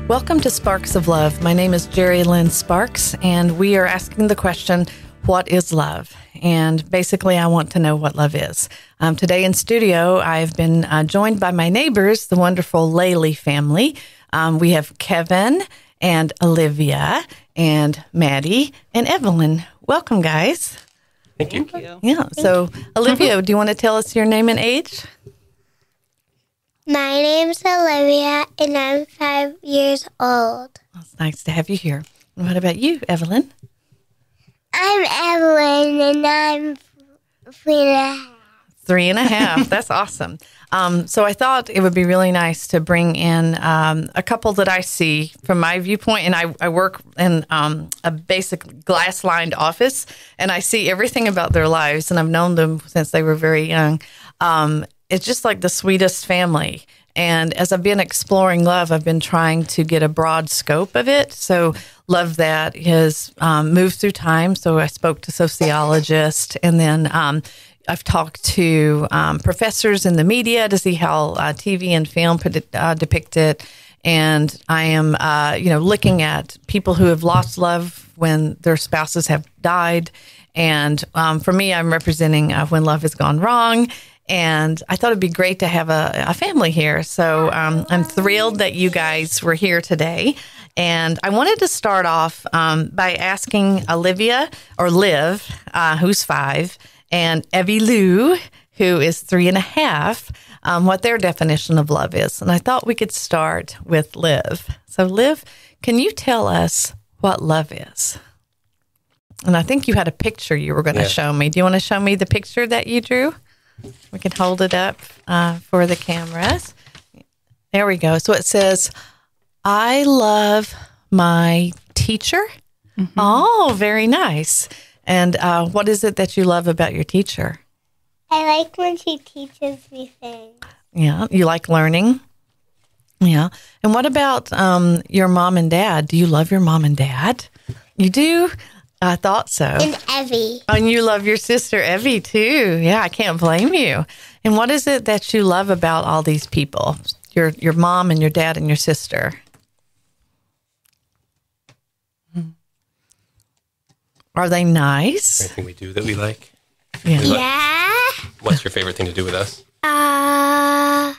Welcome to Sparks of Love. My name is Jerry Lynn Sparks, and we are asking the question, what is love? And basically, I want to know what love is. Today in studio, I've been joined by my neighbors, the wonderful Laley family. We have Kevin and Olivia and Maddie and Evelyn. Welcome, guys. Thank you. Yeah. So, Olivia, do you want to tell us your name and age? My name's Olivia, and I'm 5 years old. It's nice to have you here. And what about you, Evelyn? I'm Evelyn, and I'm 3.5. 3.5. That's awesome. So I thought it would be really nice to bring in a couple that I see from my viewpoint, and I work in a basic glass-lined office, and I see everything about their lives, and I've known them since they were very young. It's just like the sweetest family. And as I've been exploring love, I've been trying to get a broad scope of it. So love that has moved through time. So I spoke to sociologists, and then I've talked to professors in the media to see how TV and film depict it. And I am, looking at people who have lost love when their spouses have died. And for me, I'm representing when love has gone wrong. And I thought it'd be great to have a family here. So I'm thrilled that you guys were here today. And I wanted to start off by asking Olivia, or Liv, who's 5, and Evie Lou, who is 3.5, what their definition of love is. And I thought we could start with Liv. So Liv, can you tell us what love is? And I think you had a picture you were going to show me. Do you want to show me the picture that you drew? We can hold it up for the cameras. There we go. So it says, I love my teacher. Mm-hmm. Oh, very nice. And what is it that you love about your teacher? I like when she teaches me things. Yeah, you like learning? Yeah. And what about your mom and dad? Do you love your mom and dad? You do? I thought so. And Evie. And you love your sister, Evie, too. Yeah, I can't blame you. And what is it that you love about all these people? Your mom and your dad and your sister? Are they nice? Anything we do that we like? Yeah. Yeah. What's your favorite thing to do with us? I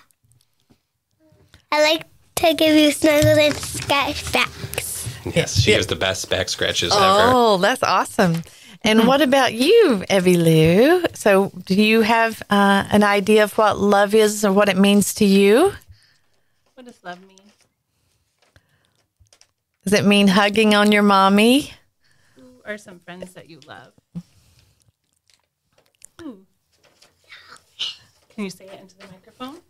like to give you snuggles and scratch backs. Yes, she has the best back scratches ever. Oh, that's awesome. And what about you, Evie Lou? So do you have an idea of what love is or what it means to you? What does love mean? Does it mean hugging on your mommy? Who are some friends that you love? Ooh. Can you say it into the microphone?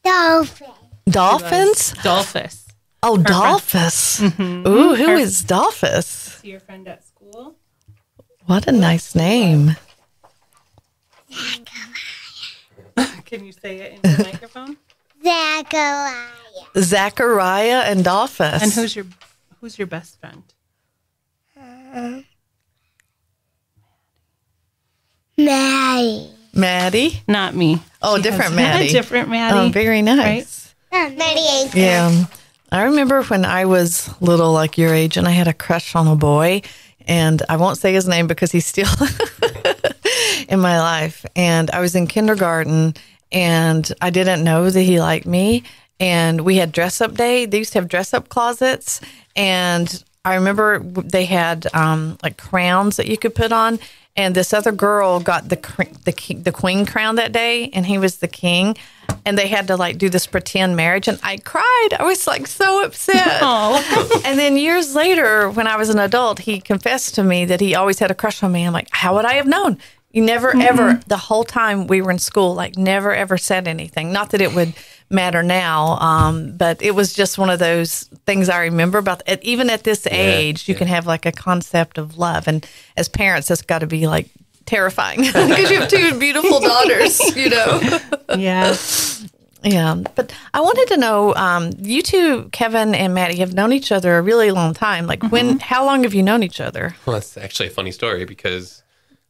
Dolphin. Dolphins? Dolphus. Oh, Dolphus. Mm-hmm. Ooh, who is Dolphus? Is he your friend at school? What a nice name. Can you say it into the microphone? Zachariah. Zachariah and Dolphus. And who's your best friend? Maddie. Maddie? Not me. Oh, different Maddie. Different Maddie. Oh, very nice. Right? Maddie ain't good. Yeah. I remember when I was little, like your age, and I had a crush on a boy, and I won't say his name because he's still in my life. And I was in kindergarten, and I didn't know that he liked me. And we had dress up day. They used to have dress up closets, and I remember they had like crowns that you could put on. And this other girl got the queen crown that day, and he was the king. And they had to like do this pretend marriage, and I cried. I was like so upset. And then years later, when I was an adult, he confessed to me that he always had a crush on me. I'm like, how would I have known? You never ever, the whole time we were in school, like never ever said anything. Not that it would matter now, but it was just one of those things I remember about. Even at this age, you can have like a concept of love, and as parents, that's got to be like terrifying because you have 2 beautiful daughters, you know. Yeah. Yeah. But I wanted to know, you two, Kevin and Maddie, have known each other a really long time. Like how long have you known each other? Well, that's actually a funny story because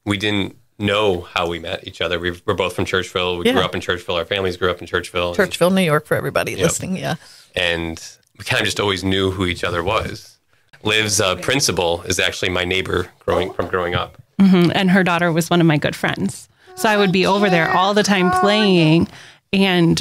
we didn't know how we met each other. We're both from Churchville. We grew up in Churchville. Our families grew up in Churchville. Churchville, New York, for everybody listening. Yeah. And we kind of just always knew who each other was. Liv's principal is actually my neighbor growing up. And her daughter was one of my good friends. So I would be over there all the time playing, and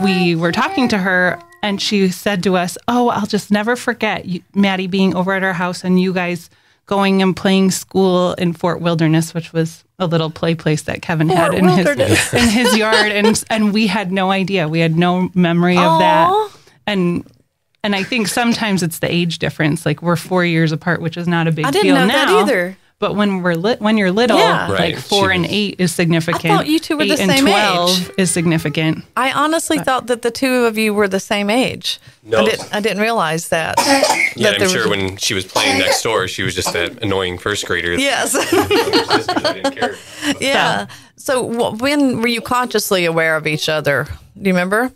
we were talking to her, and she said to us, "Oh, I'll just never forget Maddie being over at our house and you guys going and playing school in Fort Wilderness," which was a little play place that Kevin had in his yard, and we had no idea. We had no memory of that. And I think sometimes it's the age difference. Like, we're 4 years apart, which is not a big deal now. I didn't know that either. But when you're little, Yeah. Right. like 4 and 8 is significant. I thought you two were the 8 and same 12 age. is significant. I honestly thought that the two of you were the same age. No. I didn't realize that. Yeah, that I'm sure when she was playing next door, she was just that annoying first grader. Yes. Sisters, I didn't care. Yeah. So when were you consciously aware of each other? Do you remember?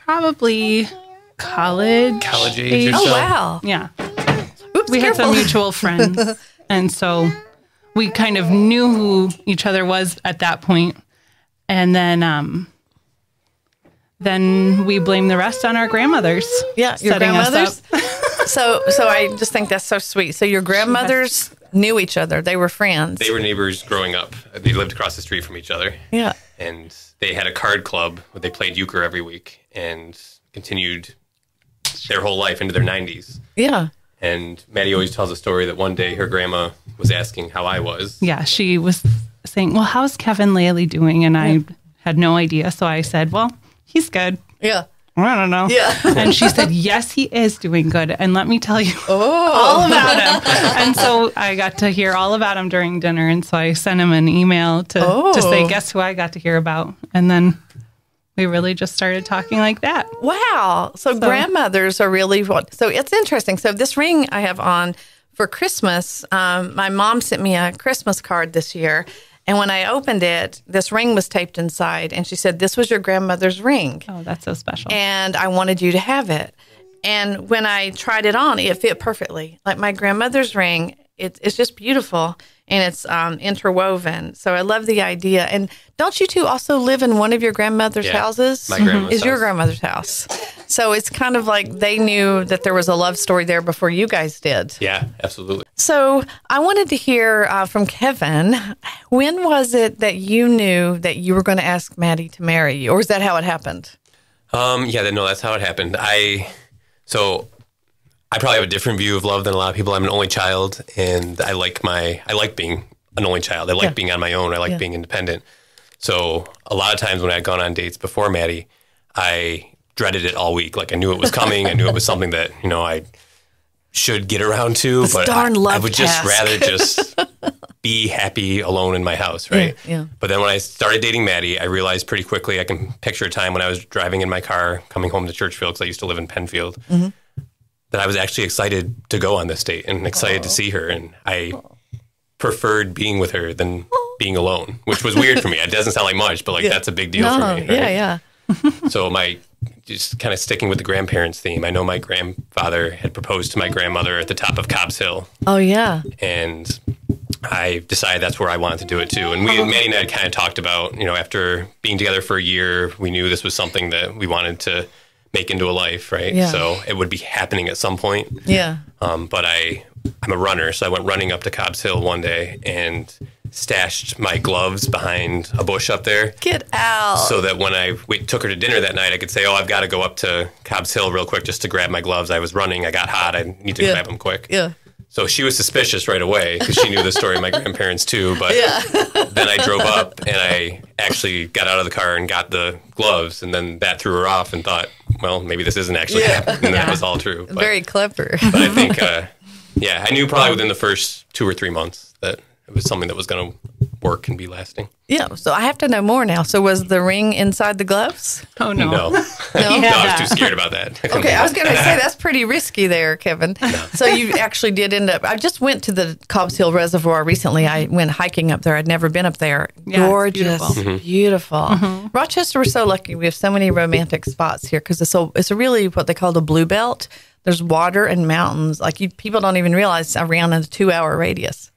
Probably college. College age or Oh, so. wow. Yeah. Oops, We had careful. some mutual friends. And so we kind of knew who each other was at that point. And then we blamed the rest on our grandmothers. Yeah, your setting us grandmothers. up. So I just think that's so sweet. So your grandmothers knew each other. They were friends. They were neighbors growing up. They lived across the street from each other. Yeah. And they had a card club where they played euchre every week and continued their whole life into their 90s. Yeah. And Maddie always tells a story that one day her grandma was asking how I was. Yeah, she was saying, "Well, how's Kevin Laley doing?" And I had no idea. So I said, "Well, he's good. Yeah. I don't know." Yeah. And she said, "Yes, he is doing good. And let me tell you Oh. all about him." And so I got to hear all about him during dinner. And so I sent him an email to say, "Guess who I got to hear about?" And then we really just started talking like that. Wow. So grandmothers are really what? So it's interesting. So this ring I have on for Christmas, my mom sent me a Christmas card this year. And when I opened it, this ring was taped inside. And she said, "This was your grandmother's ring. Oh, that's so special. And I wanted you to have it." And when I tried it on, it fit perfectly. Like my grandmother's ring, it's just beautiful. And it's interwoven. So I love the idea. And don't you two also live in one of your grandmother's houses? My grandma's is your house. grandmother's house. So it's kind of like they knew that there was a love story there before you guys did. Yeah, absolutely. So I wanted to hear from Kevin. When was it that you knew that you were going to ask Maddie to marry you? Or is that how it happened? That's how it happened. I probably have a different view of love than a lot of people. I'm an only child, and I like being an only child. I like being on my own. I like being independent. So a lot of times when I had gone on dates before Maddie, I dreaded it all week. Like I knew it was coming. I knew it was something that, I should get around to, This but darn I love would task. just rather just be happy alone in my house, right? Yeah. But then when I started dating Maddie, I realized pretty quickly I can picture a time when I was driving in my car coming home to Churchville, because I used to live in Penfield, that I was actually excited to go on this date and excited to see her. And I preferred being with her than being alone, which was weird for me. It doesn't sound like much, but that's a big deal for me. Right? Yeah. So just kind of sticking with the grandparents theme, I know my grandfather had proposed to my grandmother at the top of Cobb's Hill. Oh, yeah. And I decided that's where I wanted to do it too. And Maddie and I had kind of talked about, after being together for a year, we knew this was something that we wanted to make into a life, right? Yeah. So it would be happening at some point. Yeah. But I'm a runner, so I went running up to Cobb's Hill one day and stashed my gloves behind a bush up there. Get out. So that when I took her to dinner that night, I could say, I've got to go up to Cobb's Hill real quick just to grab my gloves. I was running. I got hot. I need to grab them quick. Yeah. So she was suspicious right away because she knew the story of my grandparents too. But then I drove up and I actually got out of the car and got the gloves. And then that threw her off and thought, well, maybe this isn't actually happening. And that was all true. But, Very clever. but I think, I knew probably within the first 2 or 3 months that it was something that was going to work and be lasting. Yeah. So I have to know more now. So was the ring inside the gloves? Oh, no. No. No? I was too scared about that. Okay, I was going to say that's pretty risky there, Kevin. So you actually did end up. I just went to the Cobb's Hill Reservoir recently. I went hiking up there. I'd never been up there. Yeah, it's Gorgeous, beautiful. beautiful. Rochester, we're so lucky. We have so many romantic spots here because it's a really what they call the blue belt. There's water and mountains. People don't even realize around a 2-hour radius.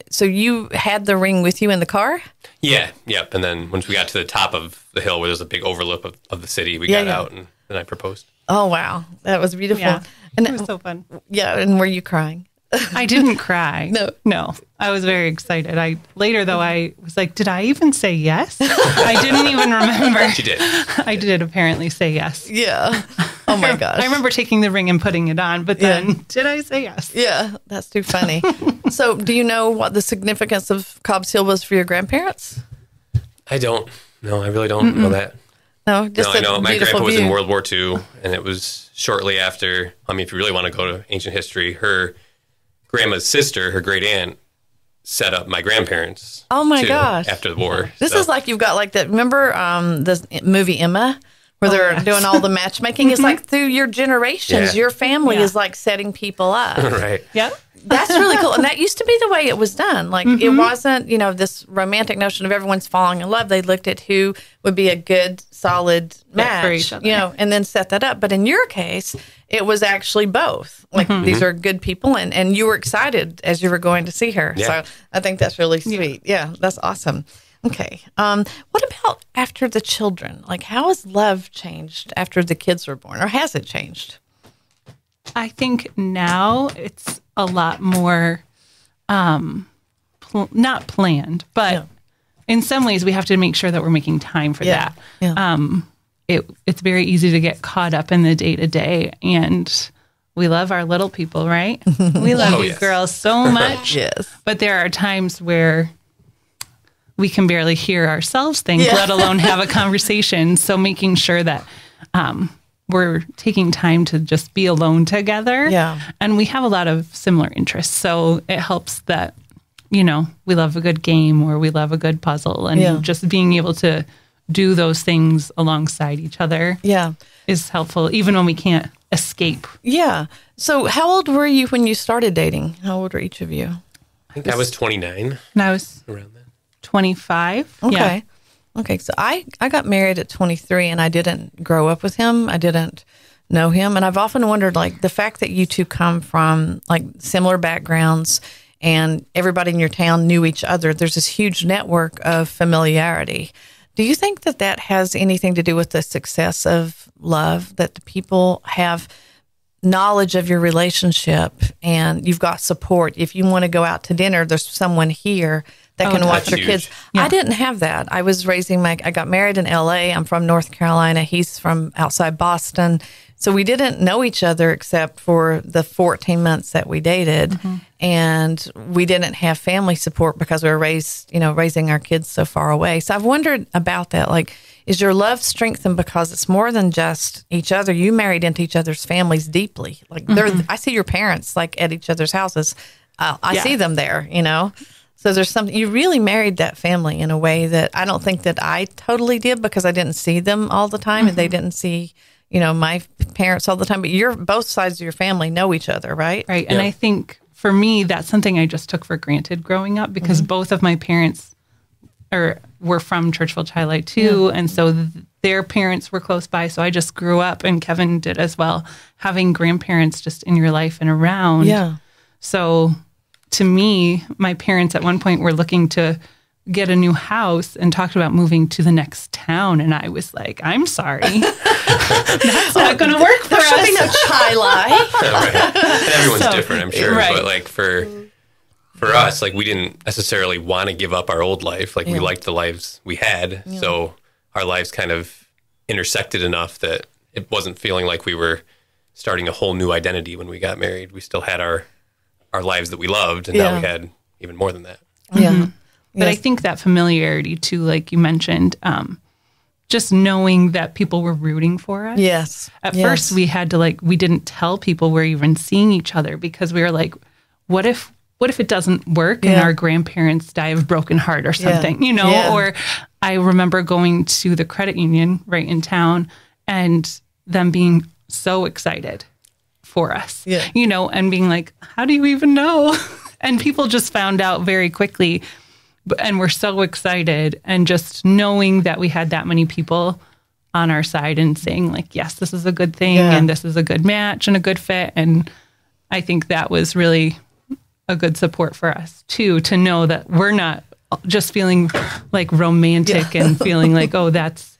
So you had the ring with you in the car? Yeah, yep. And then once we got to the top of the hill where there's a big overlook of the city, we got out and then I proposed. Oh, wow. That was beautiful. Yeah, And it was so fun. Yeah. And were you crying? I didn't cry. No. I was very excited. I was like, did I even say yes? I didn't even remember. She did. I did apparently say yes. Yeah. Oh my gosh. I remember taking the ring and putting it on, but then did I say yes? Yeah, that's too funny. So, do you know what the significance of Cobb's Hill was for your grandparents? I don't. No, I really don't know that. No, just I know my grandpa was view. in World War II, and it was shortly after. I mean, if you really want to go to ancient history, her grandma's sister, her great aunt, set up my grandparents. Oh my too, gosh! After the war, This is like you've got like that. Remember this movie Emma, where they're doing all the matchmaking? It's like through your generations, Yeah. your family is like setting people up. right. Yep. That's really cool. And that used to be the way it was done. Like it wasn't, this romantic notion of everyone's falling in love. They looked at who would be a good, solid match, for each other. and then set that up. But in your case, it was actually both. Like these are good people and you were excited as you were going to see her. Yeah. So I think that's really sweet. Yeah, that's awesome. Okay. What about after the children? Like how has love changed after the kids were born, or has it changed? I think now it's a lot more not planned, but in some ways we have to make sure that we're making time for that. Yeah. It's very easy to get caught up in the day-to-day, and we love our little people, right? We love you girls so much. Yes. But there are times where we can barely hear ourselves think, let alone have a conversation. So making sure that we're taking time to just be alone together. Yeah. And we have a lot of similar interests. So it helps that, we love a good game or we love a good puzzle, and just being able to do those things alongside each other is helpful, even when we can't escape. Yeah. So how old were you when you started dating? How old were each of you? I think I was 29. And I was Around then. 25. Okay. Yeah. Okay. So I got married at 23 and I didn't grow up with him. I didn't know him. And I've often wondered, like, the fact that you two come from like similar backgrounds and everybody in your town knew each other, there's this huge network of familiarity. Do you think that that has anything to do with the success of love, that the people have knowledge of your relationship and you've got support? If you want to go out to dinner, there's someone here that can watch your kids. Yeah. I didn't have that. I was I got married in LA. I'm from North Carolina. He's from outside Boston. So we didn't know each other except for the 14 months that we dated. And we didn't have family support because we were raising our kids so far away. So I've wondered about that. Like, is your love strengthened because it's more than just each other? You married into each other's families deeply. Like I see your parents like at each other's houses. I see them there, So there's something, you really married that family in a way that I don't think that I totally did, because I didn't see them all the time and they didn't see, my parents all the time. But both sides of your family know each other, right? Right. And I think for me, that's something I just took for granted growing up, because both of my parents were from Churchville Chi-Light too. And so their parents were close by. So I just grew up, and Kevin did as well, having grandparents just in your life and around. Yeah. So to me, my parents at one point were looking to get a new house and talked about moving to the next town. And I was like, I'm sorry. That's not going to work for us. There should be no Chi-Light. Right. And everyone's different, I'm sure. Right. But like for us, like we didn't necessarily want to give up our old life. Like we liked the lives we had. So our lives kind of intersected enough that it wasn't feeling like we were starting a whole new identity when we got married. We still had our lives that we loved, and now we had even more than that. Yeah. But I think that familiarity too, like you mentioned, just knowing that people were rooting for us. Yes. At first we had to we didn't tell people we're even seeing each other, because we were like, what if it doesn't work and our grandparents die of broken heart or something, Or I remember going to the credit union right in town and them being so excited for us, and being like, how do you even know? And people just found out very quickly, and we're so excited. And just knowing that we had that many people on our side and saying like, yes, this is a good thing and this is a good match and a good fit. And I think that was really a good support for us too, to know that we're not just feeling like romantic and feeling like, oh, that's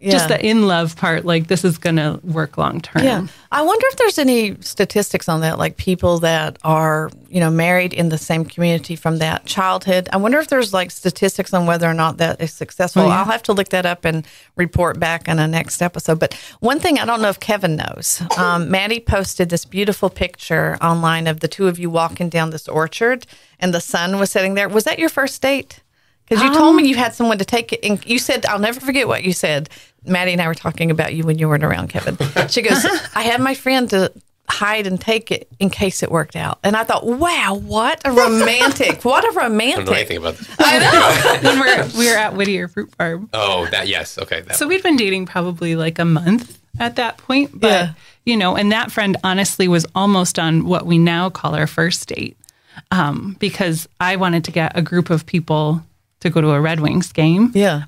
just the in love part, like this is going to work long term. Yeah. I wonder if there's any statistics on that, like people that are, married in the same community from that childhood. I wonder if there's like statistics on whether or not that is successful. Oh, yeah. I'll have to look that up and report back in a next episode. But one thing I don't know if Kevin knows, Maddie posted this beautiful picture online of the two of you walking down this orchard and the sun was sitting there. Was that your first date? Because you told me you had someone to take it, and you said, I'll never forget what you said. Maddie and I were talking about you when you weren't around, Kevin. She goes, I had my friend to hide and take it in case it worked out. And I thought, wow, what a romantic. What a romantic. I don't know anything about this. I know. When we were at Whittier Fruit Farm. Oh, yes. Okay. So we'd been dating probably like a month at that point. But, and that friend honestly was almost on what we now call our first date, because I wanted to get a group of people to go to a Red Wings game. Yeah.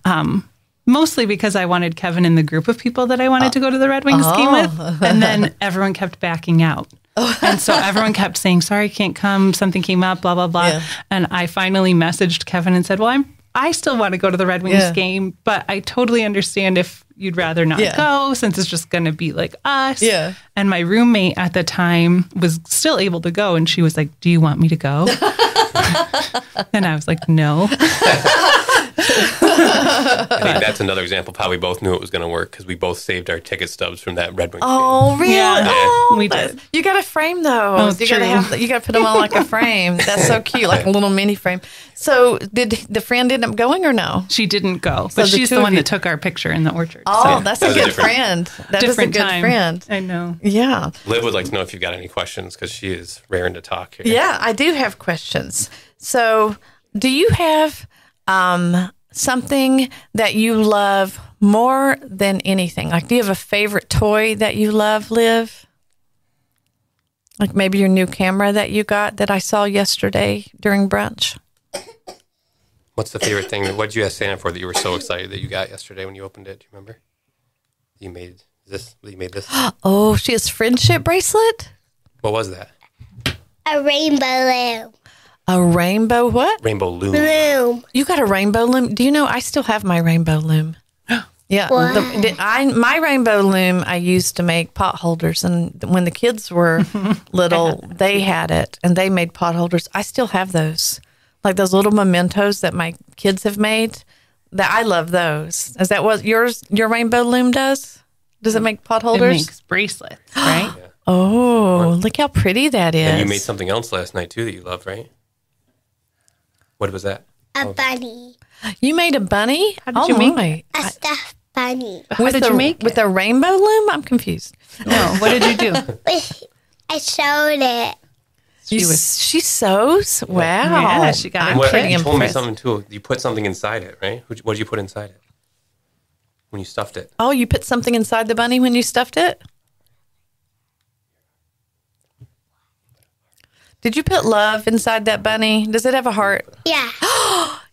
Mostly because I wanted Kevin in the group of people that I wanted to go to the Red Wings game with. And then everyone kept backing out. And so everyone kept saying, sorry, I can't come. Something came up, blah, blah, blah. Yeah. And I finally messaged Kevin and said, well, I still want to go to the Red Wings game, but I totally understand if you'd rather not go, since it's just going to be like us. Yeah. And my roommate at the time was still able to go. And she was like, do you want me to go? And I was like, no. I think that's another example of how we both knew it was going to work, because we both saved our ticket stubs from that Red Wings game. Oh, really? Yeah. Oh, we did. You got to frame those. You got to put them on like a frame. That's so cute, like a little mini frame. So did the friend end up going or no? She didn't go, but she's the one that took our picture in the orchard. Oh, that's a good friend. That is a good friend. I know. Yeah. Liv would like to know if you've got any questions, because she is raring to talk here. Yeah, I do have questions. So do you have something that you love more than anything? Like, do you have a favorite toy that you love, Liv? Like maybe your new camera that you got that I saw yesterday during brunch? What's the favorite thing? What did you ask Santa for that you were so excited that you got yesterday when you opened it? Do you remember? You made this? Oh, she has friendship bracelet? What was that? A rainbow loom. A rainbow what? Rainbow loom. Loom. You got a rainbow loom? Do you know I still have my rainbow loom? Yeah. Wow. My rainbow loom I used to make pot holders. And when the kids were little, they had it and they made pot holders. I still have those. Like those little mementos that my kids have made. That I love those. Is that what your rainbow loom does? Does it make pot holders? It makes bracelets, right? Yeah. Oh, look how pretty that is. And you made something else last night too that you loved, right? What was that? A bunny. You made a bunny? How did you make it? A stuffed bunny. How did you make with a rainbow loom? I'm confused. No, what did you do? I sewed it. She sews? Wow. Yeah, she got I'm it. pretty You told me impressed. something too. You put something inside it, right? What did you put inside it when you stuffed it? Oh, you put something inside the bunny when you stuffed it? Did you put love inside that bunny? Does it have a heart? Yeah.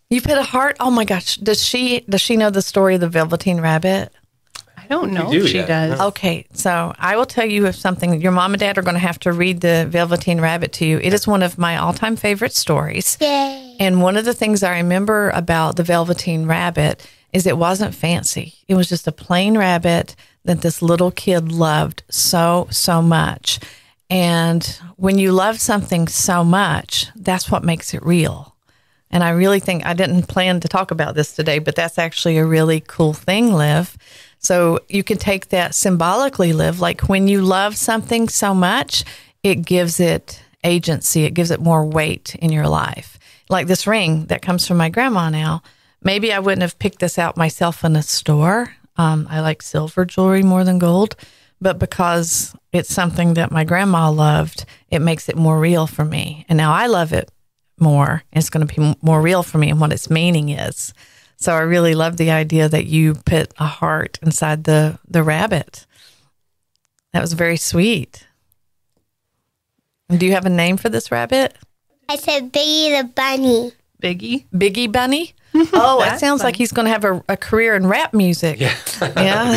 You put a heart? Oh my gosh. Does she know the story of the Velveteen Rabbit? I don't know You do, if she yeah. does. Okay, so I will tell you if something. Your mom and dad are going to have to read the Velveteen Rabbit to you. It is one of my all-time favorite stories. Yay. And one of the things I remember about the Velveteen Rabbit is it wasn't fancy. It was just a plain rabbit that this little kid loved so, so much. And when you love something so much, that's what makes it real. And I really think, I didn't plan to talk about this today, but that's actually a really cool thing, Liv. So you can take that symbolically, Liv. Like when you love something so much, it gives it agency. It gives it more weight in your life. Like this ring that comes from my grandma now. Maybe I wouldn't have picked this out myself in a store. I like silver jewelry more than gold. But because it's something that my grandma loved, it makes it more real for me. And now I love it more. It's going to be more real for me and what its meaning is. So I really love the idea that you put a heart inside the rabbit. That was very sweet. And do you have a name for this rabbit? I said Biggie the bunny. Biggie? Biggie Bunny? Oh, it sounds like he's going to have a career in rap music. Yeah. Yeah.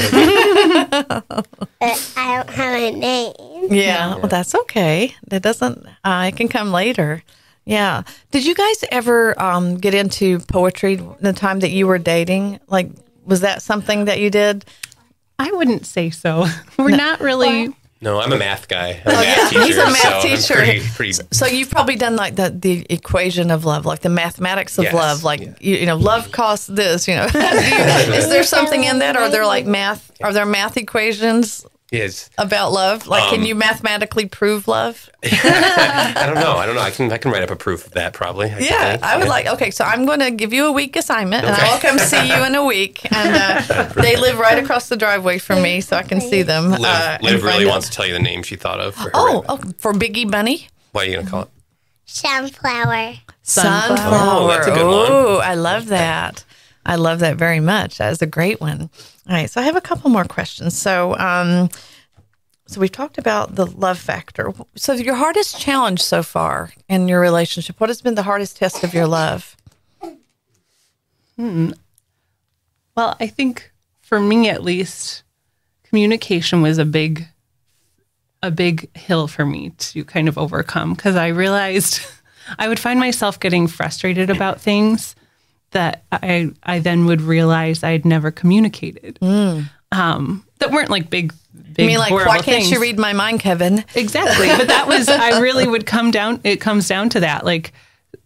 I don't have a name. Yeah. Well, that's okay. That doesn't, it can come later. Yeah. Did you guys ever get into poetry the time that you were dating? Like, Was that something that you did? I wouldn't say so. We're not really. No, I'm a math guy. I'm a math teacher. He's a math so teacher. I'm pretty So you've probably done like the equation of love, like the mathematics of Yes, love. Like, you know, love costs this, you know. Is there something in that? Are there like math equations Yes. about love? Like, can you mathematically prove love? I don't know. I can write up a proof of that probably. I would like, okay, so I'm going to give you a week assignment and I'll come see you in a week. And they live right across the driveway from me, so I can see them. Liv really wants to tell you the name she thought of. For her For Biggie Bunny? What are you going to call it? Sunflower. Sunflower. Oh, that's a good one. Oh, I love that. I love that very much. That is a great one. All right, so I have a couple more questions. So, so we've talked about the love factor. So your hardest challenge so far in your relationship, what has been the hardest test of your love? Well, I think for me at least, communication was a big hill for me to kind of overcome, because I realized I would find myself getting frustrated about things that I then would realize I'd never communicated. That weren't like big I mean, like, why can't things. you read my mind, Kevin? Exactly. But that was, I really would it comes down to that. Like,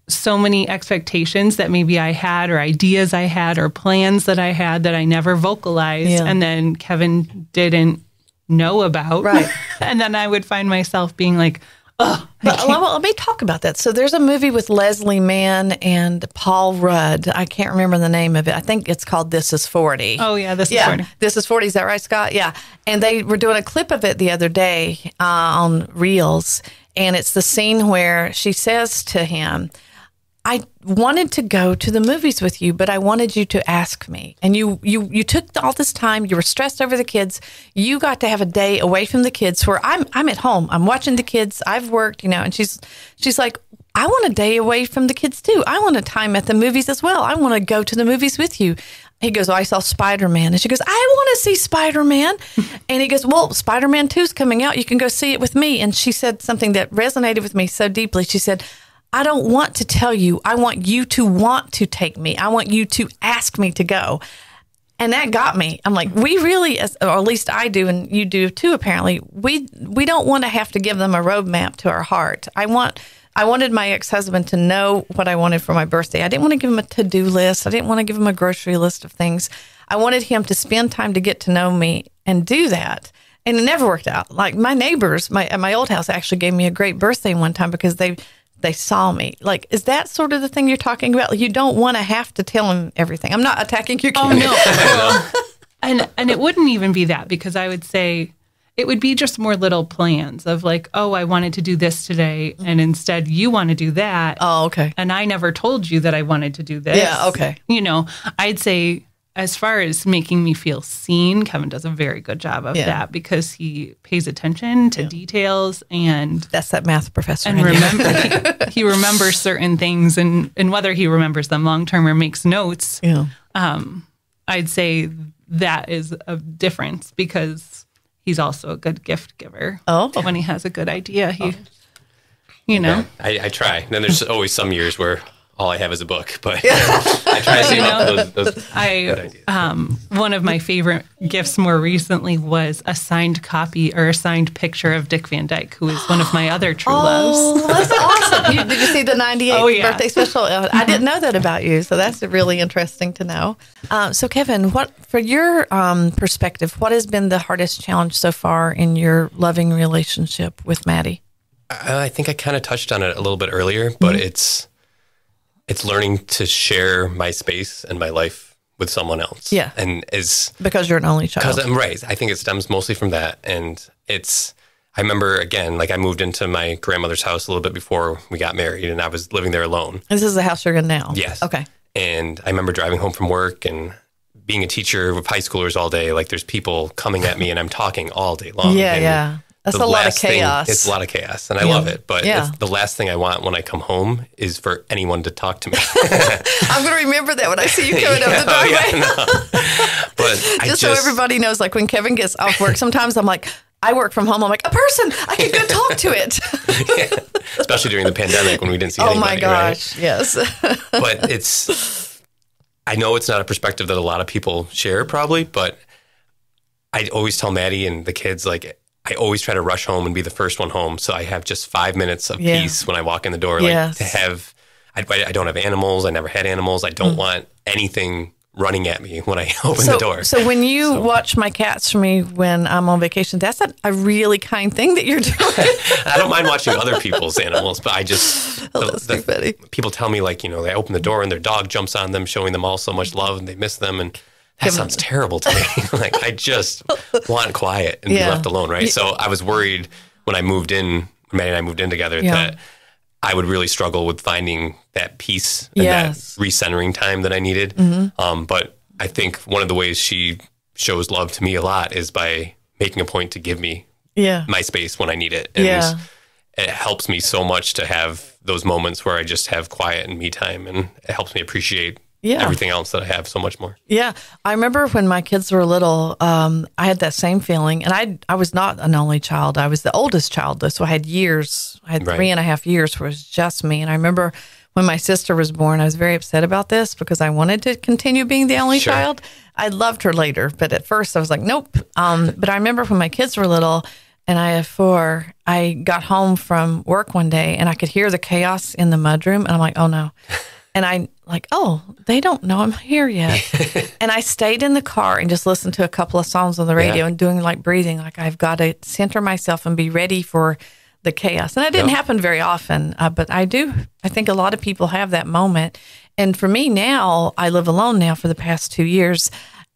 so many expectations that maybe I had, or ideas I had, or plans that I had that I never vocalized. Yeah. And then Kevin didn't know about. Right. And then I would find myself being like, oh. But, let me talk about that. So there's a movie with Leslie Mann and Paul Rudd. I can't remember the name of it. I think it's called This Is 40. Oh, yeah, This Is 40. This Is 40. Is that right, Scott? Yeah. And they were doing a clip of it the other day on Reels. And it's the scene where she says to him, I wanted to go to the movies with you, but I wanted you to ask me. And you took all this time. You were stressed over the kids. You got to have a day away from the kids where I'm at home. I'm watching the kids. I've worked, you know, and she's like, I want a day away from the kids too. I want a time at the movies as well. I want to go to the movies with you. He goes, I saw Spider-Man. And she goes, I want to see Spider-Man. And he goes, well, Spider-Man 2 is coming out. You can go see it with me. And she said something that resonated with me so deeply. She said, I don't want to tell you. I want you to want to take me. I want you to ask me to go. And that got me. I'm like, we really, or at least I do, and you do too, apparently, we don't want to have to give them a roadmap to our heart. I wanted my ex-husband to know what I wanted for my birthday. I didn't want to give him a to-do list. I didn't want to give him a grocery list of things. I wanted him to spend time to get to know me and do that. And it never worked out. Like, my neighbors at my old house actually gave me a great birthday one time because they saw me. Like, is that sort of the thing you're talking about? Like, you don't want to have to tell him everything. I'm not attacking you. Oh, no. And it wouldn't even be that, because I would say it would be just more little plans of like, oh, I wanted to do this today, and instead you want to do that. Oh, okay. And I never told you that I wanted to do this. Yeah, okay. You know, I'd say as far as making me feel seen, Kevin does a very good job of that, because he pays attention to details, and that's that math professor. And he remembers certain things, and whether he remembers them long term or makes notes. Yeah. I'd say that is a difference, because he's also a good gift giver. Oh. When he has a good idea, you know. I try. Then there's always some years where all I have is a book, but I try to save up those good ideas. One of my favorite gifts more recently was a signed copy or a signed picture of Dick Van Dyke, who is one of my other true loves. Oh, that's awesome. Did you see the 98th birthday special? I didn't know that about you, so that's really interesting to know. So, Kevin, for your perspective, what has been the hardest challenge so far in your loving relationship with Maddie? I think I kind of touched on it a little bit earlier, but it's learning to share my space and my life with someone else. Yeah. And because you're an only child. Because I'm right. I think it stems mostly from that. And I remember, again, like, I moved into my grandmother's house a little bit before we got married, and I was living there alone. This is the house you're in now? Yes. Okay. And I remember driving home from work and being a teacher with high schoolers all day. Like, there's people coming at me and I'm talking all day long. Yeah, and yeah. That's a lot of chaos. It's a lot of chaos, and I love it. But the last thing I want when I come home is for anyone to talk to me. I'm going to remember that when I see you coming up the doorway. But just so everybody knows, like, when Kevin gets off work, sometimes I'm like, I work from home. I'm like, a person, I can go talk to it. Especially during the pandemic when we didn't see anybody. Oh my gosh, right? Yes. But I know it's not a perspective that a lot of people share probably, but I always tell Maddie and the kids, like, I always try to rush home and be the first one home. So I have just 5 minutes of peace when I walk in the door. Like to have, I don't have animals. I never had animals. I don't want anything running at me when I open the door. So when you watch my cats for me when I'm on vacation, that's a really kind thing that you're doing. I don't mind watching other people's animals, but I just, people tell me, like, they open the door and their dog jumps on them, showing them all so much love and they miss them. And that sounds terrible to me. Like, I just want quiet and be left alone, right? So I was worried when Maddie and I moved in together that I would really struggle with finding that peace and that recentering time that I needed. But I think one of the ways she shows love to me a lot is by making a point to give me my space when I need it. And it helps me so much to have those moments where I just have quiet and me time, and it helps me appreciate everything else that I have so much more. Yeah. I remember when my kids were little, I had that same feeling. And I was not an only child. I was the oldest child, though. So I had 3.5 years where it was just me. And I remember when my sister was born, I was very upset about this because I wanted to continue being the only child. I loved her later, but at first I was like, nope. But I remember when my kids were little, and I have 4, I got home from work one day and I could hear the chaos in the mudroom. And I'm like, oh no. And I like, oh, they don't know I'm here yet. And I stayed in the car and just listened to a couple of songs on the radio and doing like breathing, like I've got to center myself and be ready for the chaos. And that didn't happen very often, but I think a lot of people have that moment. And for me now, I live alone now for the past 2 years,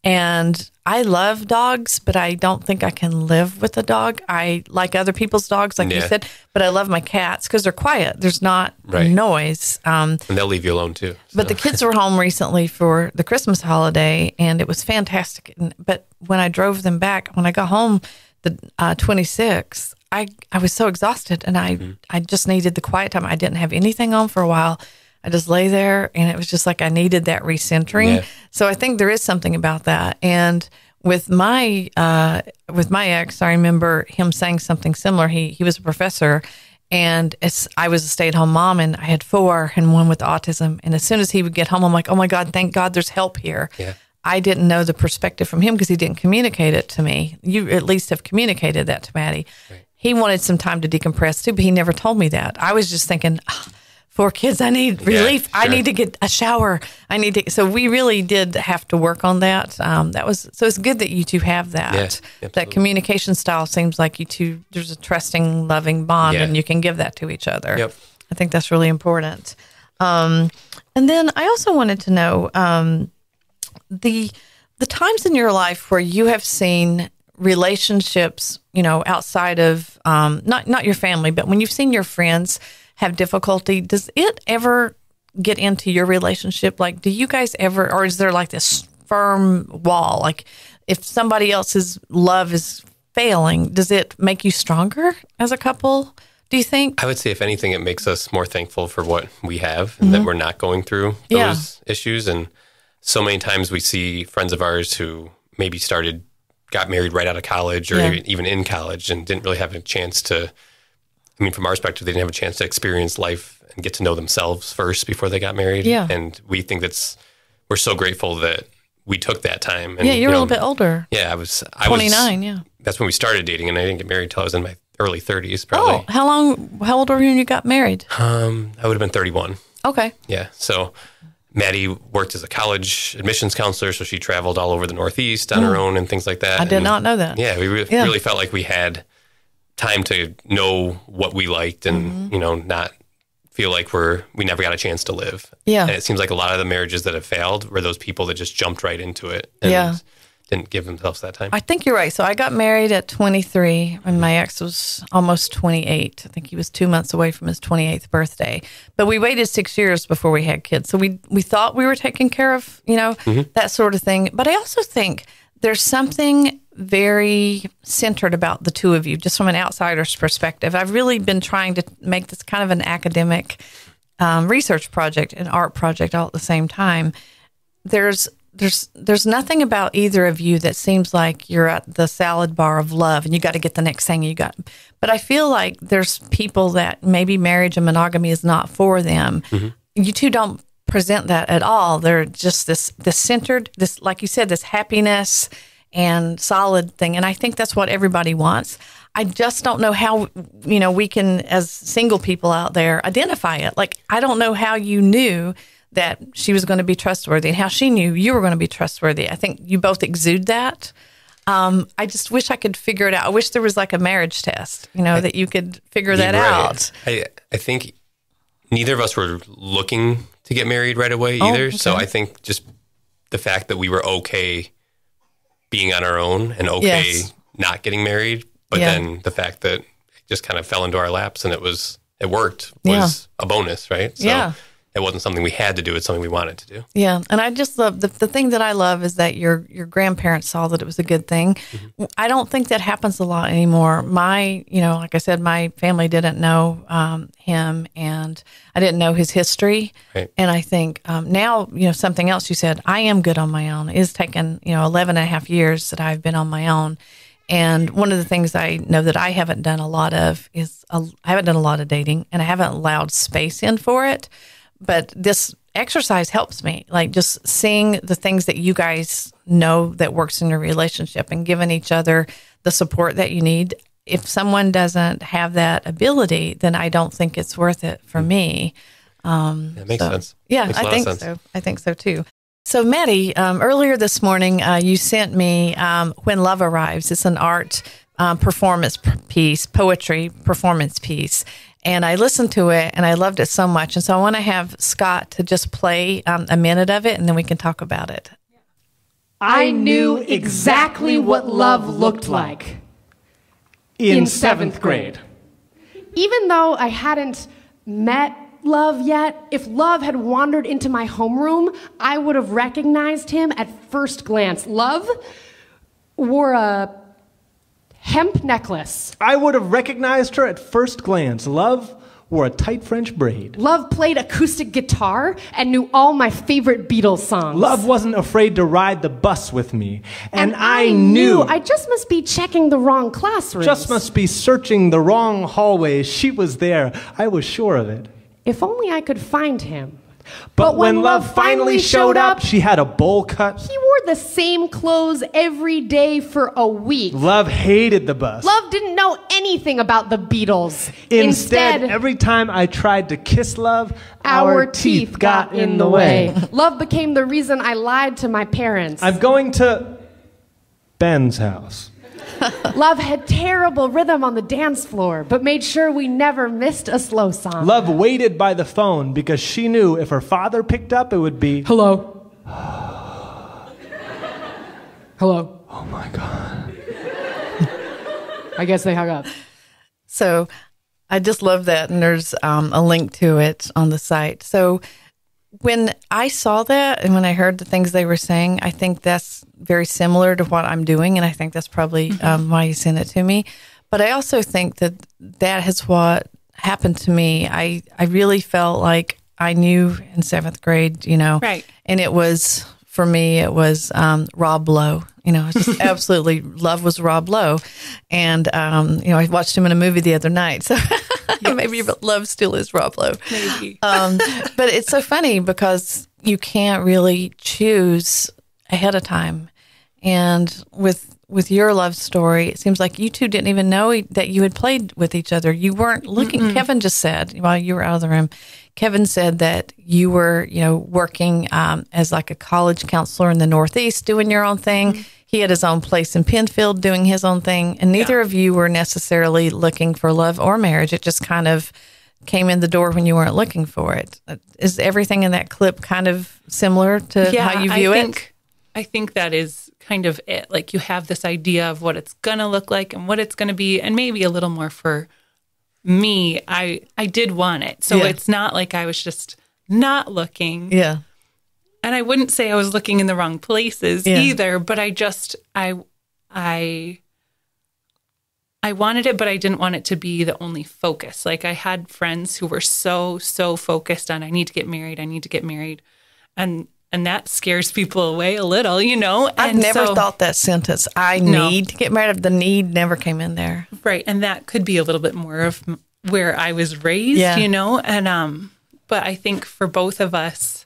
and I love dogs, but I don't think I can live with a dog. I like other people's dogs, like you said, but I love my cats because they're quiet. There's not noise. And they'll leave you alone too. So. But the kids were home recently for the Christmas holiday, and it was fantastic. But when I drove them back, when I got home the 26th, I was so exhausted, and I just needed the quiet time. I didn't have anything on for a while. I just lay there, and it was just like I needed that recentering. So I think there is something about that. And with my ex, I remember him saying something similar. He was a professor, and I was a stay-at-home mom, and I had 4 and one with autism. And as soon as he would get home, I'm like, oh my God, thank God there's help here. I didn't know the perspective from him because he didn't communicate it to me. You at least have communicated that to Maddie. He wanted some time to decompress too, but he never told me that. I was just thinking, 4 kids, I need relief. I need to get a shower. So we really did have to work on that. So it's good that you two have that. That communication style seems like you two, there's a trusting, loving bond, and you can give that to each other. I think that's really important. And then I also wanted to know the times in your life where you have seen relationships, outside of not your family, but when you've seen your friends have difficulty, does it ever get into your relationship? Like, do you guys ever, or is there like this firm wall? Like, if somebody else's love is failing, does it make you stronger as a couple, do you think? I would say, if anything, it makes us more thankful for what we have and that we're not going through those issues. And so many times we see friends of ours who maybe got married right out of college or even in college and didn't really have a chance to, from our perspective, they didn't have a chance to experience life and get to know themselves first before they got married. And we think we're so grateful that we took that time. And, you're a little bit older. I was 29, That's when we started dating, and I didn't get married until I was in my early 30s, probably. Oh, how old were you when you got married? I would have been 31. Okay. Yeah, so Maddie worked as a college admissions counselor, so she traveled all over the Northeast on her own and things like that. I did not know that. Yeah, we really felt like we had time to know what we liked and, not feel like we never got a chance to live. And it seems like a lot of the marriages that have failed were those people that just jumped right into it and didn't give themselves that time. I think you're right. So I got married at 23 and my ex was almost 28. I think he was 2 months away from his 28th birthday. But we waited 6 years before we had kids. So we thought we were taking care of, that sort of thing. But I also think there's something very centered about the two of you, just from an outsider's perspective. I've really been trying to make this kind of an academic research project, an art project all at the same time. There's nothing about either of you that seems like you're at the salad bar of love and you got to get the next thing you got. But I feel like there's people that maybe marriage and monogamy is not for them. You two don't present that at all. They're just this centered, this, like you said, this happiness and solid thing. And I think that's what everybody wants. I just don't know how, we can, as single people out there, identify it. Like, I don't know how you knew that she was going to be trustworthy and how she knew you were going to be trustworthy. I think you both exude that. I just wish I could figure it out. I wish there was like a marriage test, that you could figure that out. I think neither of us were looking to get married right away either. Okay. So I think just the fact that we were okay being on our own and okay not getting married, but then the fact that it just kind of fell into our laps and it worked was a bonus, right? So it wasn't something we had to do. It's something we wanted to do. Yeah. And I just love the thing that I love is that your grandparents saw that it was a good thing. Mm-hmm. I don't think that happens a lot anymore. Like I said, my family didn't know him and I didn't know his history. Right. And I think now, something else you said, I am good on my own. It's taken, 11 and a half years that I've been on my own. And one of the things I know that I haven't done a lot of is I haven't done a lot of dating and I haven't allowed space in for it. But this exercise helps me, like just seeing the things that you guys know that works in your relationship and giving each other the support that you need. If someone doesn't have that ability, then I don't think it's worth it for me. That makes sense. Yeah, I think so. I think so too. So Maddie, earlier this morning, you sent me When Love Arrives. It's an art performance piece, poetry performance piece. And I listened to it, and I loved it so much. And so I want to have Scott to just play a minute of it, and then we can talk about it. I knew exactly what love looked like in 7th grade. Even though I hadn't met love yet, if love had wandered into my homeroom, I would have recognized him at first glance. Love wore a hemp necklace. I would have recognized her at first glance. Love wore a tight French braid. Love played acoustic guitar and knew all my favorite Beatles songs. Love wasn't afraid to ride the bus with me. And I knew I just must be checking the wrong classrooms. Just must be searching the wrong hallways. She was there. I was sure of it. If only I could find him. But when love finally showed up, she had a bowl cut. He wore the same clothes every day for a week. Love hated the bus. Love didn't know anything about the Beatles. Instead, every time I tried to kiss Love, our teeth got in the way. Love became the reason I lied to my parents. I'm going to Ben's house. Love had terrible rhythm on the dance floor, but made sure we never missed a slow song. Love waited by the phone because she knew if her father picked up, it would be... Hello. Hello. Oh, my God. I guess they hung up. So I just love that, and there's a link to it on the site. So when I saw that and when I heard the things they were saying, I think that's very similar to what I'm doing, and I think that's probably why you sent it to me. But I also think that is what happened to me. I really felt like I knew in 7th grade, Right. And it was, for me, it was Rob Lowe. Just absolutely, love was Rob Lowe. And, I watched him in a movie the other night. So maybe love still is Rob Lowe. Maybe. But it's so funny because you can't really choose ahead of time. And with your love story, it seems like you two didn't even know that you had played with each other. You weren't looking. Mm-mm. Kevin just said, while you were out of the room, Kevin said that you were, working as like a college counselor in the Northeast, doing your own thing. Mm-hmm. He had his own place in Penfield doing his own thing. And neither of you were necessarily looking for love or marriage. It just kind of came in the door when you weren't looking for it. Is everything in that clip kind of similar to how you view it? I think that is kind of it. Like, you have this idea of what it's going to look like and what it's going to be, and maybe a little more for me. I did want it. So it's not like I was just not looking. Yeah. And I wouldn't say I was looking in the wrong places either, but I wanted it, but I didn't want it to be the only focus. Like, I had friends who were so focused on, I need to get married. And that scares people away a little, I've never thought that sentence. I need to get married. The need never came in there. Right. And that could be a little bit more of where I was raised, And, but I think for both of us,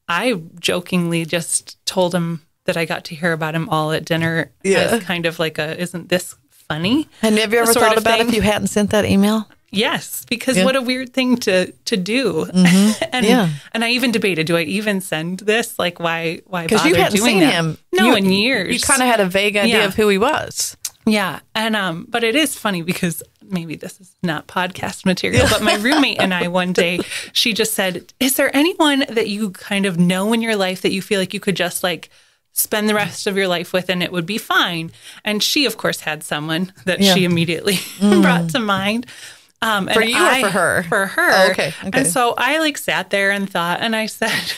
I jokingly just told him that I got to hear about him all at dinner as kind of like isn't this funny? And have you ever thought about if you hadn't sent that email? Yes, because what a weird thing to do. And I even debated, do I even send this? Like, why bother doing that? Because you hadn't seen him. No, in years. You kind of had a vague idea of who he was. Yeah. And, but it is funny because maybe this is not podcast material, but my roommate and I one day, she just said, is there anyone that you kind of know in your life that you feel like you could just like spend the rest of your life with and it would be fine? And she, of course, had someone that she immediately brought to mind. For you or for her? For her. Oh, okay. And so I like sat there and thought, and I said,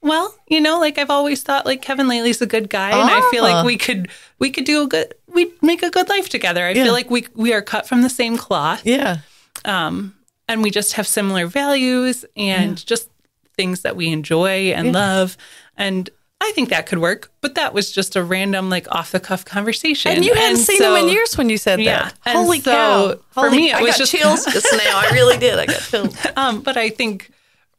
well, you know, like I've always thought like Kevin Laley's a good guy. And I feel like we could we'd make a good life together. I feel like we are cut from the same cloth. Yeah. And we just have similar values and just things that we enjoy and love. And I think that could work, but that was just a random, like, off-the-cuff conversation. And you hadn't seen him in years when you said that. Holy cow. For me, it I was got just chills just now. I really did. I got chills. But I think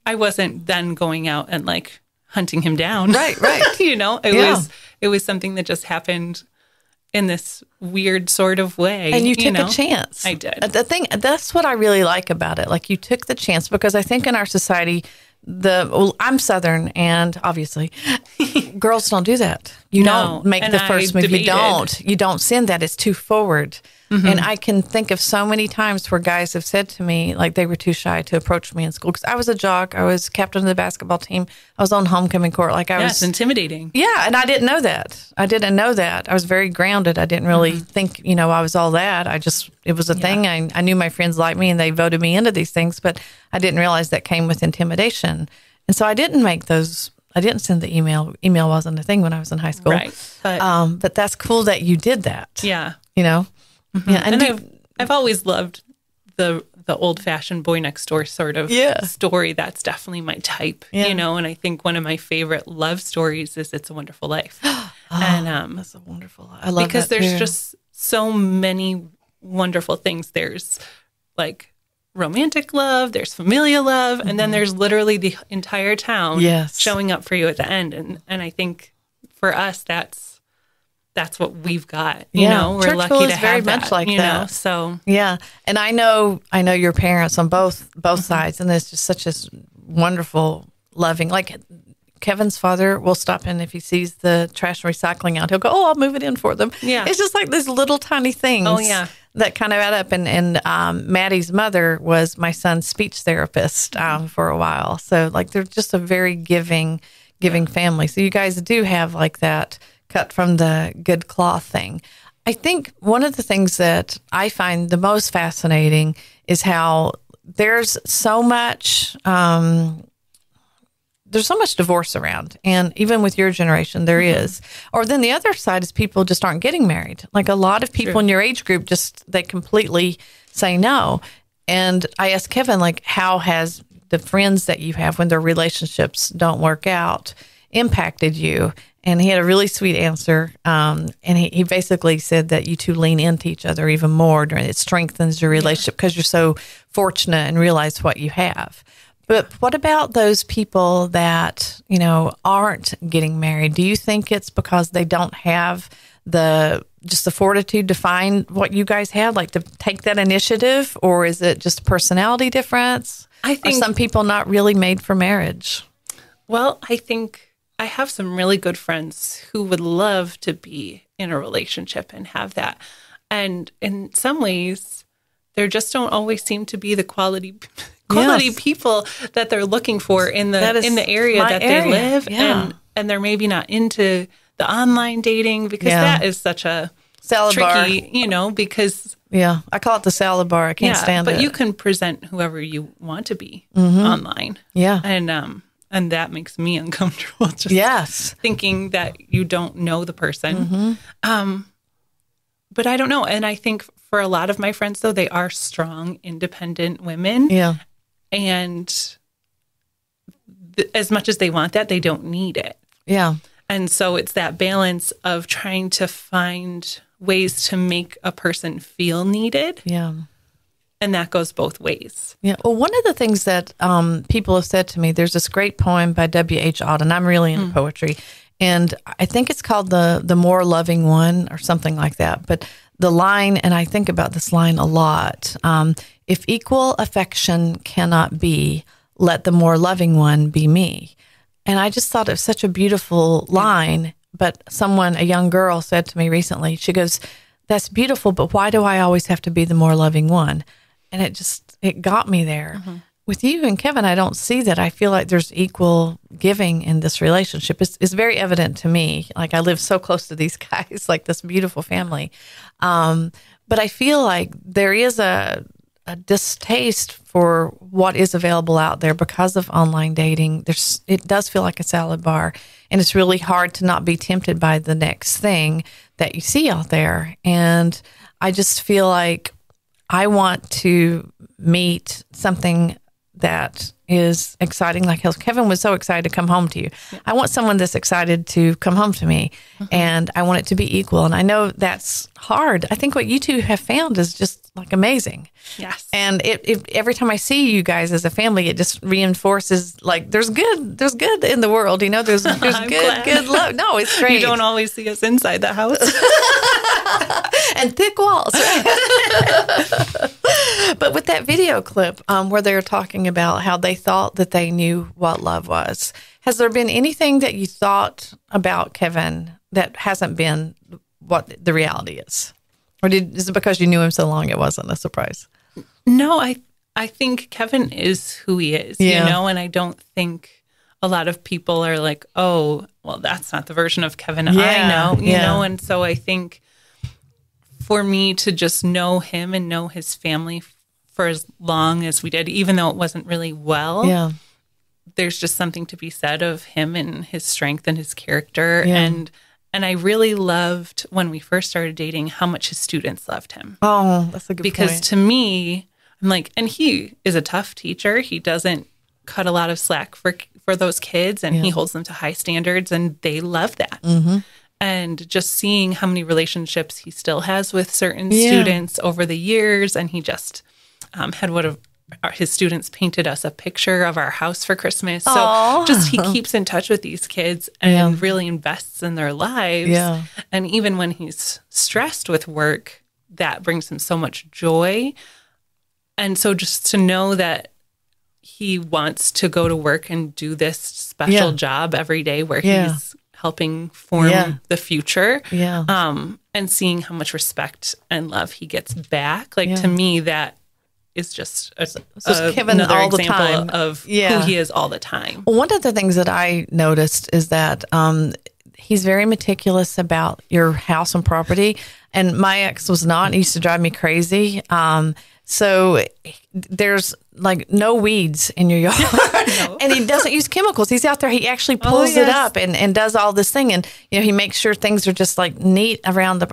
I wasn't then going out and, like, hunting him down. Right. You know, it was something that just happened in this weird sort of way. And you took a chance. I did. That's what I really like about it. Like, you took the chance, because I think in our society, I'm Southern, and obviously girls don't do that. You don't make the first move. You don't send that. It's too forward. And I can think of so many times where guys have said to me, like, they were too shy to approach me in school, because I was a jock. I was captain of the basketball team. I was on homecoming court. Like, I was it's intimidating. Yeah, and I didn't know that. I was very grounded. I didn't really think, I was all that. It was a thing. I knew my friends liked me and they voted me into these things, but I didn't realize that came with intimidation. And so I didn't send the email. Email wasn't a thing when I was in high school. Right. But that's cool that you did that. Yeah. Yeah. And I've always loved the old-fashioned boy next door sort of story. That's definitely my type, and I think one of my favorite love stories is It's a Wonderful Life. And that's a wonderful. I love because that there's just so many wonderful things. There's like romantic love, there's familial love, and then there's literally the entire town showing up for you at the end. And I think for us, that's what we've got. You know, we're Churchville lucky to is very have that, much like that. know, so and I know your parents on both sides, and it's just such a wonderful, loving. Like, Kevin's father will stop in if he sees the trash and recycling out. He'll go, "Oh, I'll move it in for them." Yeah, it's just like these little tiny things. Oh yeah, that kind of add up. And Maddie's mother was my son's speech therapist for a while. So like, they're just a very giving family. So you guys do have like that cut from the good cloth thing. I think one of the things that I find the most fascinating is how there's so much divorce around. And even with your generation, there is. Or then the other side is people just aren't getting married. Like, a lot of people in your age group, they completely say no. And I asked Kevin, like, how has the friends that you have when their relationships don't work out impacted you? And he had a really sweet answer. And he basically said that you two lean into each other even more. It strengthens your relationship because you're so fortunate and realize what you have. But what about those people that, aren't getting married? Do you think it's because they don't have the fortitude to find what you guys have, like to take that initiative? Or is it just a personality difference? I think, are some people not really made for marriage? Well, I think I have some really good friends who would love to be in a relationship and have that. And in some ways, there just don't always seem to be the quality people that they're looking for in the area that they live. And they're maybe not into the online dating because that is such a salad tricky, bar. Because I call it the salad bar. I can't stand it. But you can present whoever you want to be online. Yeah. And that makes me uncomfortable. Just thinking that you don't know the person. But I don't know. And I think for a lot of my friends, though, they are strong, independent women. Yeah. And as much as they want that, they don't need it. Yeah. And so it's that balance of trying to find ways to make a person feel needed. Yeah. And that goes both ways. Yeah. Well, one of the things that people have said to me, there's this great poem by W.H. Auden. I'm really into poetry. And I think it's called the More Loving One or something like that. But the line, and I think about this line a lot, if equal affection cannot be, let the more loving one be me. And I just thought it was such a beautiful line. But a young girl said to me recently, she goes, that's beautiful, but why do I always have to be the more loving one? And it got me there. With you and Kevin, I don't see that. I feel like there's equal giving in this relationship. It's very evident to me. Like, I live so close to these guys, like this beautiful family. But I feel like there is a distaste for what is available out there because of online dating. It does feel like a salad bar, and it's really hard to not be tempted by the next thing that you see out there. And I just feel like I want to meet something that is exciting. Like Kevin was so excited to come home to you. I want someone that's excited to come home to me, and I want it to be equal. And I know that's hard. I think what you two have found is just like amazing. Yes. And every time I see you guys as a family, it just reinforces like there's good in the world. You know, there's good love. No, it's great. You don't always see us inside the house. And thick walls. But with that video clip where they were talking about how they thought that they knew what love was, has there been anything that you thought about Kevin that hasn't been what the reality is? Or is it because you knew him so long it wasn't a surprise? No, I think Kevin is who he is, you know, and I don't think a lot of people are like, oh, well, that's not the version of Kevin I know, you know? And so I think for me to just know him and know his family for as long as we did, even though it wasn't really there's just something to be said of him and his strength and his character. And I really loved when we first started dating how much his students loved him. Oh, that's a good point. Because to me, I'm like, and he is a tough teacher. He doesn't cut a lot of slack for those kids, and he holds them to high standards, and they love that. And just seeing how many relationships he still has with certain students over the years, and he just had his students painted us a picture of our house for Christmas. So just he keeps in touch with these kids and really invests in their lives. Yeah. And even when he's stressed with work, that brings him so much joy. And so just to know that he wants to go to work and do this special job every day where he's helping form the future. And seeing how much respect and love he gets back. Like to me, that is just Kevin another all example the time. Of who he is all the time. One of the things that I noticed is that he's very meticulous about your house and property. And my ex was not. It used to drive me crazy. So there's like no weeds in your yard. No. And he doesn't use chemicals. He's out there. He actually pulls it up and does all this thing. And, you know, he makes sure things are just like neat around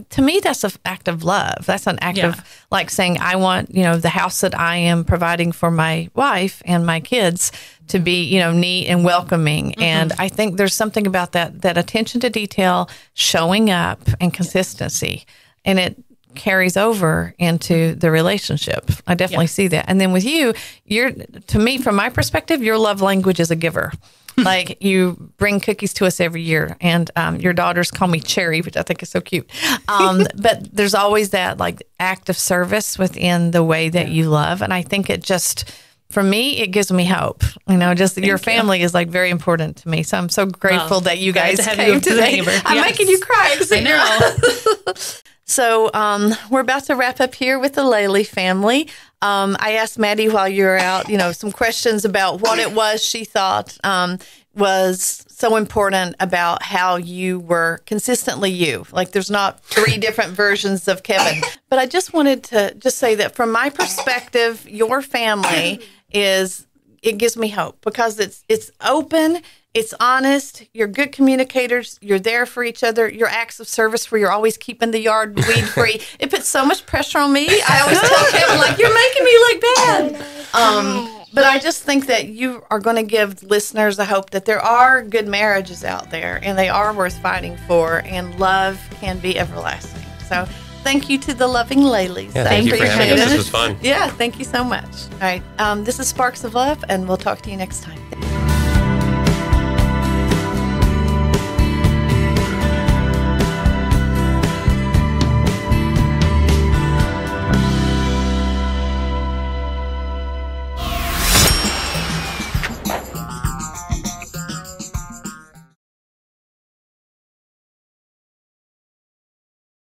to me, that's an act of love. That's an act of like saying, I want, you know, the house that I am providing for my wife and my kids to be, you know, neat and welcoming. And I think there's something about that attention to detail, showing up, and consistency. And it carries over into the relationship. I definitely see that. And then with you, to me, from my perspective, your love language is a giver. Like, you bring cookies to us every year, and your daughters call me Cherry, which I think is so cute. But there's always that like act of service within the way that you love. And I think it just, for me, it gives me hope. You know, just your family is like very important to me. So I'm so grateful that you guys came today. I'm making you cry. I know. So we're about to wrap up here with the Laley family. I asked Maddie while you were out, you know, some questions about what it was she thought was so important about how you were consistently you. Like, there's not 3 different versions of Kevin. But I just wanted to just say that from my perspective, your family it gives me hope because it's open. It's honest. You're good communicators. You're there for each other. Your acts of service where you're always keeping the yard weed free. It puts so much pressure on me. I always tell Kevin, like, you're making me look bad. But I just think that you are going to give listeners a hope that there are good marriages out there and they are worth fighting for, and love can be everlasting. So thank you to the Loving Laleys. Yeah, thank you for having us. This was fun. Yeah, thank you so much. All right. This is Sparks of Love, and we'll talk to you next time.